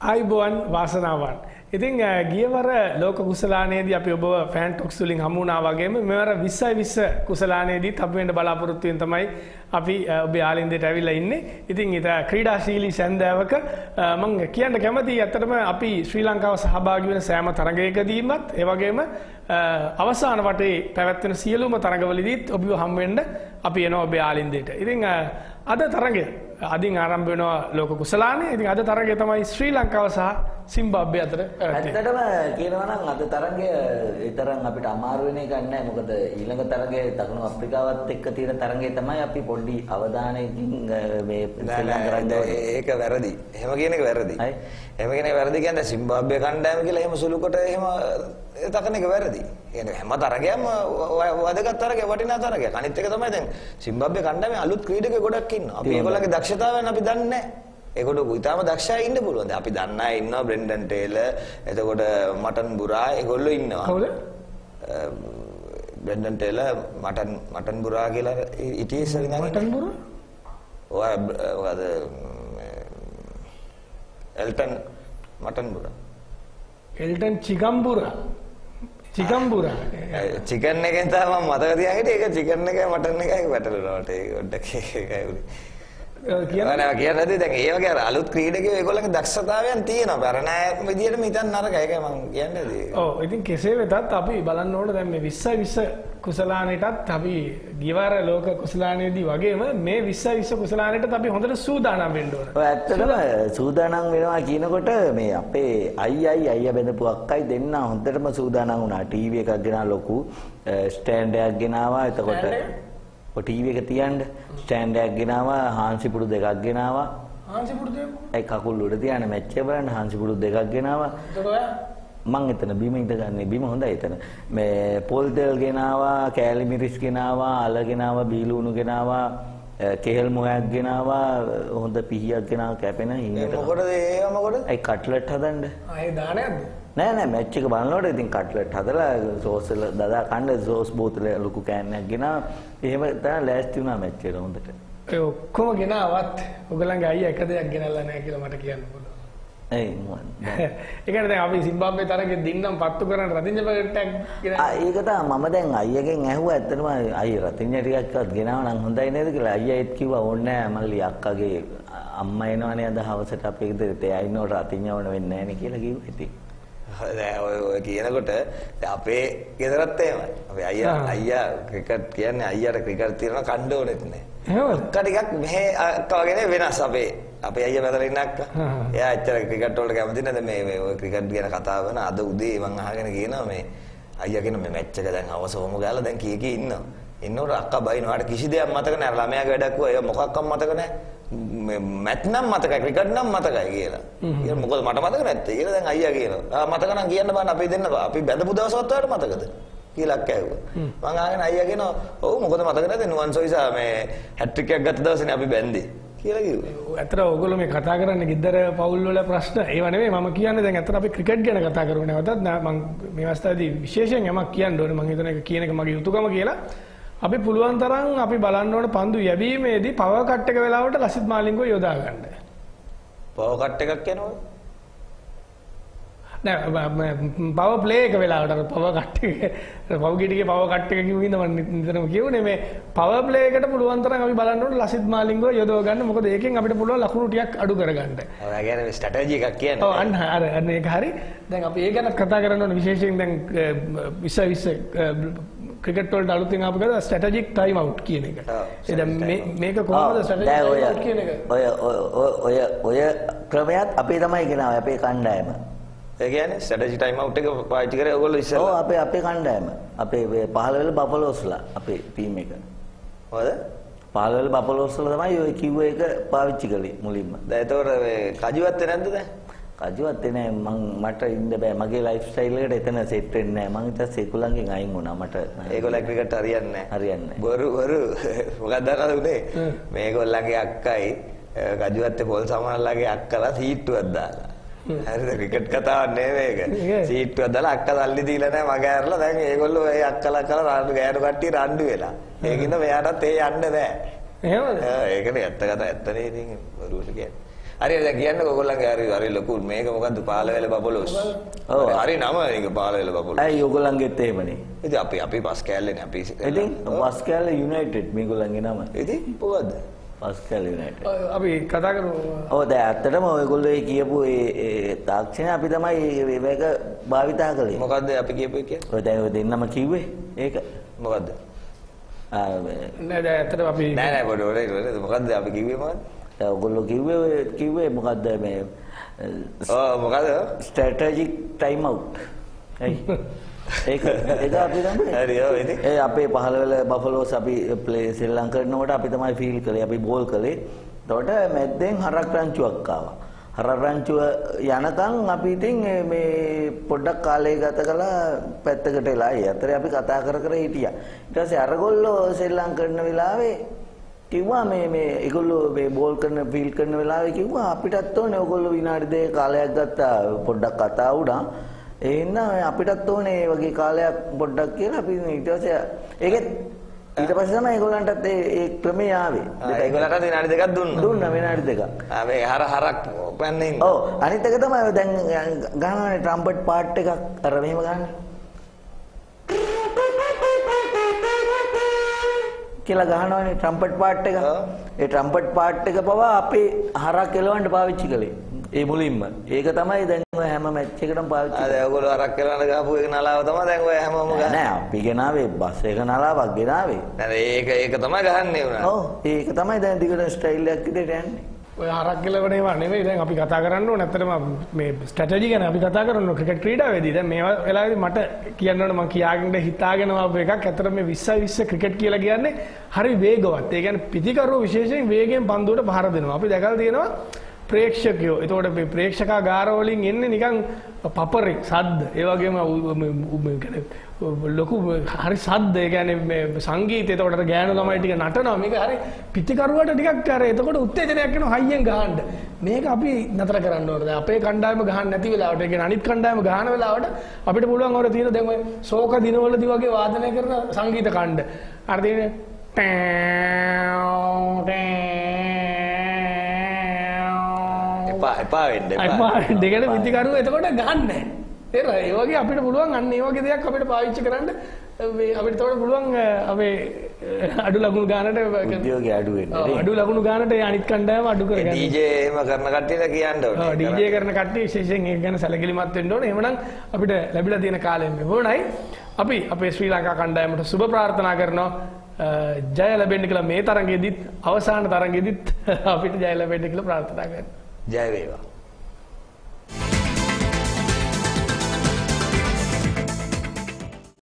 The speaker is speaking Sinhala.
ආයිබෝන් වාසනාවන්. ඉතින් ගියවර ලෝක කුසලානයේදී අපි ඔබ ෆෑන් ටොක්ස් වලින් හමු වුණා වගේම මෙවර 20 කුසලානයේදීත් අපි වෙන්න බලාපොරොත්තු වෙන තමයි අපි ඔබේ ආලින්දයට ඇවිල්ලා ඉන්නේ. ඉතින් ඊට ක්‍රීඩාශීලී සැන්දාවක මම කියන්න කැමතියි අතරම අපි ශ්‍රී ලංකාව සහභාගී වෙන සෑම තරගයකදීමත් ඒ වගේම අවසාන වටේ පැවැත්වෙන සියලුම තරගවලදීත් ඔබව හම් වෙන්න අපි එනවා ඔබේ ආලින්දයට. ඉතින් අද තරගය අදින් ආරම්භ වෙනවා ලෝක කුසලානේ. ඉතින් අද තරගය තමයි ශ්‍රී ලංකාව සහ සිම්බාබ්වේ අතර. ඇත්තටම කියනවා නම් අද තරගය ඊතරම් අපිට අමාරු වෙන එකක් නෑ. මොකද ඊළඟ තරගයේ දකුණු අප්‍රිකාවත් එක්ක තියෙන තරගය තමයි අපි පොඩි අවධානයකින් මේ ශ්‍රී ලංකාවේ ඒක වැරදි. එහෙම කියන එක වැරදි. එහෙම කියන එක වැරදි කියන්නේ සිම්බාබ්වේ කණ්ඩායම කියලා එහෙම සුළු කොට එහෙම තකන එක වැරදි. කියන්නේ හැම තරගයක්ම වදගත් තරගයක් වටිනා තරගයක්. අනිත් එක තමයි දැන් සිම්බාබ්වේ කණ්ඩායමේ අලුත් ක්‍රීඩකයෝ ගොඩක් ඉන්නවා. අපි ඒගොල්ලන්ගේ දක්ෂතාවයන් අපි දන්නේ නැහැ. ඒගොල්ලෝ ඊටාම දක්ෂයි ඉන්න පුළුවන්. දැන් අපි දන්න අය ඉන්නවා බ්‍රෙන්ඩන් ටේලර්, එතකොට මටන් බුරා ඒගොල්ලෝ ඉන්නවා. කවුද? බ්‍රෙන්ඩන් ටේලර් මටන් බුරා කියලා ඉතියේ ඉස්සරින් මටන් බුරා? ඔයාද එල්ටන් මටන් බුරා. එල්ටන් චිකම්බුරා. චිකම්බුරා. චිකන් එකෙන් තමයි මම මතක තියාගන්නේ. ඒක චිකන් එකයි මටන් එකයි වැටලුණා මට. ඒක පොඩ්ඩක් ඒකයි උනේ. කියන්නේ දැන් ඒ වගේ අලුත් ක්‍රීඩකයෝ ඒගොල්ලන්ගේ දක්ෂතාවයන් තියෙනවා. පරණ විදියටම හිතන්න නරකයි. ඒකයි මම කියන්නේ. ඔව් ඉතින් කෙසේ වෙතත් අපි බලන්න ඕන දැන් මේ 20 කුසලානෙටත් අපි ගියවර ලෝක කුසලානේදී වගේම මේ 20 කුසලානෙටත් අපි හොඳට සූදානම් වෙන්න ඕන. ඔය ඇත්තටම සූදානම් වෙනවා කියනකොට මේ අපේ අයියා බඳපු අක්කයි දෙන්න හොඳටම සූදානම් වුණා. ටීවී එකක් ගෙනා ලොකු ස්ටෑන්ඩ් එකක් ගෙනාවා. එතකොට ඔය ටීවී එක තියන්න ස්ටෑන්ඩ් එකක් ගෙනාවා. හාන්සිපුඩු දෙකක් ගෙනාවා. හාන්සිපුඩු දෙක? ඒ කකුල් උඩ තියන්න මැච් එක බලන්න හාන්සිපුඩු දෙකක් ගෙනාවා. මං එතන බිම ඉඳගන්නේ බිම හොඳයි එතන මේ පොල් තෙල් ගෙනාවා කෑලි මිරිස් ගෙනාවා අල ගෙනාවා බීලුණු ගෙනාවා කෙහෙල් මොහයක් ගෙනාවා හොඳ පිහියක් ගෙනාවා කැපෙන හීනට මොකටද ඒව මොකටද ඒ කට්ලට් හදන්න ආයේ දානයක්ද නෑ මැච් එක බලනකොට ඉතින් කට්ලට් හදලා සෝස් වල දදා කන්න සෝස් බෝතලේ ලොකු කෑන්නක් ගෙනාවා එහෙම තමයි ලෑස්ති වුණා මැච් එකට හොඳට ඒ ඔක්කොම ගෙනාවත් ඔයගලන්ගේ අයියා එක දෙයක් ගෙනල්ලා නැහැ කියලා මට කියන්න පුළුවන් ඒකට දැන් අපි සිම්බාබ්වේ තරගෙ දින්නම් පත්තු කරන රතිඤ්ඤ පැකට් එකක් ඒක තමයි මම දැන් අයියගෙන් ඇහුවා ඇත්තටම අයියා රතිඤ්ඤ ටිකක්වත් ගෙනාව නම් හොඳයි නේද කියලා අයියා ඒත් කිව්වා ඕනේ නෑ මල්ලි අක්කගේ අම්මා එනවනේ අද හවසට අපේ ගෙදරට එයා ඉන්නකොට රතිඤ්ඤ ඕන වෙන්නේ නෑනේ කියලා කිව්වා ඉතින් දැන් ඔය කියනකොට අපේ ගෙදරත් එහෙමයි අපේ අයියා ක්‍රිකට් කියන්නේ අයියාට ක්‍රිකට් තියනවා කණ්ඩ ඕනෙත් නෑ අක්කා ටිකක් මෙහෙ අක්කා වගේ වෙනස් අපේ අයියා බදලා ඉන්න අක්කා. එයා ඇත්තට ක්‍රිකට් වලට කැමති නැද මේ ඔය ක්‍රිකට් ගැන කතා කරන අද උදේ මම අහගෙන කියනවා මේ අයියා කියන මේ මැච් එක දැන් හවස වොම ගාලා දැන් කී ඉන්නවා. ඉන්නකොට අක්කා බයිනවාට කිසි දෙයක් මතක නැහැ. ළමයාගේ වැඩක් වුණා. ඒක මොකක්වත් මතක නැහැ. මේ මැච් නම් මතකයි ක්‍රිකට් නම් මතකයි කියලා. ඒක මොකද මට මතක නැත්තේ කියලා දැන් අයියා කියනවා. මතක නම් කියන්න බෑ අපි දෙන්න බෑ. අපි බැඳපු දවසවත් ඔයාලට මතකද? කියලා කෑවුවා. මම ආගෙන අයියා කියනවා ඔව් මොකද මතක නැද්ද නුවන්සොයිසා මේ හැට්‍රික් එකක් ගත්ත දවසේනේ අපි බැන්දේ. කියලා කිව්වා. ඇත්තට ඔයගොල්ලෝ මේ කතා කරන්නේ ගෙදර පවුල් වල ප්‍රශ්න ඒව නෙමෙයි මම කියන්නේ දැන් ඇත්තට අපි ක්‍රිකට් ගැන කතා කරමු නැවතත් මම මේ අවස්ථාවේදී විශේෂයෙන් යමක් කියන්න ඕනේ මම හිතන එක කියන එක මගේ යුතුයකම කියලා. අපි පුළුවන් තරම් අපි බලන්න ඕන පන්දු යැවීමේදී පවර් කට් එක වෙලාවට ලසිත් මාලිංගෝ යොදා ගන්න. පවර් කට් එකක් කියනවද? නෑ පවර් ප්ලේ එක වෙලාවට පවර් කට් එක පවුගිටිගේ පවර් කට් එක කිව්වින්ද මම නිතරම කියුනේ මේ පවර් ප්ලේ එකට පුළුවන් තරම් අපි බලන්න ඕනේ ලසිත් මාලිංගෝ යොදව ගන්න මොකද ඒකෙන් අපිට පුළුවන් ලකුණු ටිකක් අඩු කරගන්න. ඔය කියන්නේ ස්ට්‍රැටජි එකක් කියන්නේ. ඔව් අන්න ඒක හරි. දැන් අපි ඒ ගැන කතා කරන්න ඕනේ විශේෂයෙන් දැන් 20 ක්‍රිකට් වලට අලුතෙන් ආපු ගාන ස්ට්‍රැටජික් ටයිම් අවුට් කියන එක. ඒ දැන් මේක කොහොමද ස්ට්‍රැටජික් ටයිම් අවුට් කියන එක? ඔය ක්‍රමයක් අපේ තමයි ගෙනාවේ අපේ කණ්ඩායම. ඒ කියන්නේ ස්ට්‍රැටජි ටයිම් අවුට් එක පාවිච්චි කරේ ඔයගොල්ලෝ ඉස්සෙල්ලා. ඔව් අපේ කණ්ඩායම. අපේ 15 වෙනි බෆලෝස්ලා අපේ ටීම් එක. හොඳ? 15 වෙනි බෆලෝස්ලා තමයි ඔය කිව්ව එක පාවිච්චි කළේ මුලින්ම. දැන් ඒතකොට මේ කජුවත් නැද්ද දැන්? කජුවත් නෑ මට ඉන්න බෑ මගේ ලයිෆ් ස්ටයිල් එකට එතන සෙට් වෙන්නේ නෑ මං ඊට ඒගොල්ලන්ගෙන් අයින් වුණා මට ඒගොල්ලෝ ක්‍රිකට් හරියන්නේ නෑ බොරු මොකක්ද අරලා උනේ මේගොල්ලන්ගේ අක්කයි කජුවත් පොල් සමානලාගේ අක්කලා සීට්ටුවක් දාලා හරිද ක්‍රිකට් කතාවක් නෙවෙයි මේක සීට්ටුවක් දාලා අක්කා සල්ලි දීලා නෑ මග ඇරලා දැන් ඒගොල්ලෝ ඒ අක්කලා කරලා ගෑනු කට්ටිය රණ්ඩු වෙලා ඒකින්ද මෙයාටත් ඒ යන්න බෑ එහෙමද ඒකනේ ඇත්ත කතා ඇත්තනේ ඉතින් බොරුවට කියන්නේ හරි දැන් කියන්නේ ඔයගොල්ලන්ගේ හරි ලොකු මේක මොකද්ද පාලවැල බබලෝස්. ඔව් හරි නම ඒක පාලවැල බබලෝස්. ඇයි ඔයගොල්ලන්ගෙත් එහෙමනේ. ඉතින් අපි පස් කෑල්ලේනේ අපි. ඉතින් පස් කෑල්ල යුනයිටඩ් මේගොල්ලන්ගේ නම. ඉතින් මොකද්ද? පස් කෑල්ල යුනයිටඩ්. අපි කතා කරමු. ඔව් දැන් ඇත්තටම ඔයගොල්ලෝ කියපු ඒ තාක්ෂණය අපි තමයි මේක භාවිතා කළේ. මොකද්ද අපි කියපු එක කියන්නේ? ඔය දැන් ඔය දෙන්නම කිව්වේ ඒක. මොකද්ද? නෑ දැන් ඇත්තටම අපි නෑ පොඩි මොකද්ද අපි කිව්වේ මොකද්ද? ඔයගොල්ලෝ කිව්වේ මොකද්ද මේ මොකද්ද? Strategic time out. ඒක අපි තමයි. හරි ඔව් ඉතින්. ඒ අපේ 15 වෙල බෆලෝස් අපි ප්ලේ ශ්‍රී ලංකා කරනකොට අපි තමයි ෆීල් කළේ. අපි බෝල් කළේ. එතකොට මැද්දෙන් හරක් රංචුවක් ආවා. හරක් රංචුව යනකම් අපි ඉතින් මේ පොඩ්ඩක් කාලය ගත කළා පැත්තකට වෙලා. ඒ අතරේ අපි කතා කර හිටියා. ඊට පස්සේ අරගොල්ලෝ ශ්‍රී ලංකා කරන වෙලාවේ කිව්වා මේ ඒගොල්ලෝ මේ බෝල් කරන ෆීල් කරන වෙලාවේ කිව්වා අපිටත් ඕනේ ඔයගොල්ලෝ විනාඩි දෙක කාලයක් ගත්තා පොඩ්ඩක් කතා වුණා. ඒ හින්දා අපිටත් ඕනේ මේ වගේ කාලයක් පොඩ්ඩක් කියලා අපි ඊට පස්සේ ඒකෙත් ඊට පස්සේ තමයි ඒගොල්ලන්ටත් ඒ ක්‍රමය ආවේ. ඒගොල්ලන්ට විනාඩි දෙකක් දුන්නා විනාඩි දෙකක්. මේ හරක් පැන්නේ ඉන්න. ඔව් අනිත් එක තමයි දැන් ගහනවානේ ට්‍රම්පට් පාර්ට් එකක් අර මෙහෙම ගහන්නේ. කියලා ගහනවානේ ට්‍රම්පට් පාර්ට් එක. ඒ ට්‍රම්පට් පාර්ට් එක පවා අපේ හරක් එලවන්න පාවිච්චි කළේ. ඒ මුලින්ම. ඒක තමයි දැන් ඔය හැම මැච් එකකටම පාවිච්චි කරන්නේ. අද ඔයගොල්ලෝ හරක් එලවන්න ගහපු එක නලාව තමයි දැන් ඔය හැමෝම ගහන්නේ. නෑ අපි ගෙනාවේ බස් එක නලාවක් ගෙනාවේ. නේද ඒක තමයි ගහන්නේ උනා. ඔව් ඒක තමයි දැන් දිගට ස්ටයිල් එකක් විදිහට යන්නේ. ඔය හරක් කෙලවන ඒවා නෙවෙයි දැන් අපි කතා කරන්න ඕනේ. ඇත්තටම මේ ස්ට්‍රැටජි ගැන අපි කතා කරනවා ක්‍රිකට් ක්‍රීඩාවේදී. දැන් මේ වෙලාවේදී මට කියන්න ඕනේ මම කියාගෙන හිතාගෙන ආපු එකක්. ඇත්තටම මේ 20 ක්‍රිකට් කියලා කියන්නේ හරි වේගවත්. ඒ කියන්නේ පිටිකරුවෝ විශේෂයෙන් වේගයෙන් පන්දුවට පහර දෙනවා. අපි දැකලා තියෙනවා ප්‍රේක්ෂකයෝ. එතකොට මේ ප්‍රේක්ෂකා ගාර වලින් එන්නේ නිකන් පපරේ සද්ද. ඒ වගේම ලොකු හරි සද්ද. ඒ කියන්නේ මේ සංගීතය. එතකොට අර ගෑනු ළමයි ටික නටනවා. මේක හරි පිටිකරුවට ටිකක් අර එතකොට උත්තේජනයක් එනවා හයියෙන් ගහන්න. මේක අපි නතර කරන්න ඕනේ. දැන් අපේ කණ්ඩායම ගහන්න නැති වෙලාවට, ඒ කියන්නේ අනිත් කණ්ඩායම ගහන වෙලාවට අපිට පුළුවන් වර තියෙන දැන් ඔය ශෝක දිනවලදී වගේ වාදනය කරන සංගීත ඛණ්ඩ. අර තියෙන්නේ එපා වෙන්න දෙකට පිටිකරුවෝ එතකොට ගන්නෑ. තේරෙනවද? ඒ වගේ අපිට පුළුවන් අන්න ඒ වගේ දෙයක් අපිට පාවිච්චි කරන්න මේ අපිට තවද පුළුවන් අපේ අඩු ලකුණු ගන්නට උද්‍යෝගය අඩු වෙනවා. අඩු ලකුණු ගන්නට අනිත් කණ්ඩායම අඩු කරගන්න. DJ එහෙම කරන කට්ටියට කියන්න ඕනේ. ඔව් DJ කරන කට්ටිය විශේෂයෙන් ඒක ගැන සැලකිලිමත් වෙන්න ඕනේ. එහෙමනම් අපිට ලැබිලා තියෙන කාලයෙන් මෙවොනයි අපි අපේ ශ්‍රී ලංකා කණ්ඩායමට සුබ ප්‍රාර්ථනා කරනවා. ජය ලැබෙන්න කියලා මේ තරඟෙදිත් අවසාන තරඟෙදිත් අපිට ජය ලැබෙන්න කියලා ප්‍රාර්ථනා කරනවා. ජය වේවා.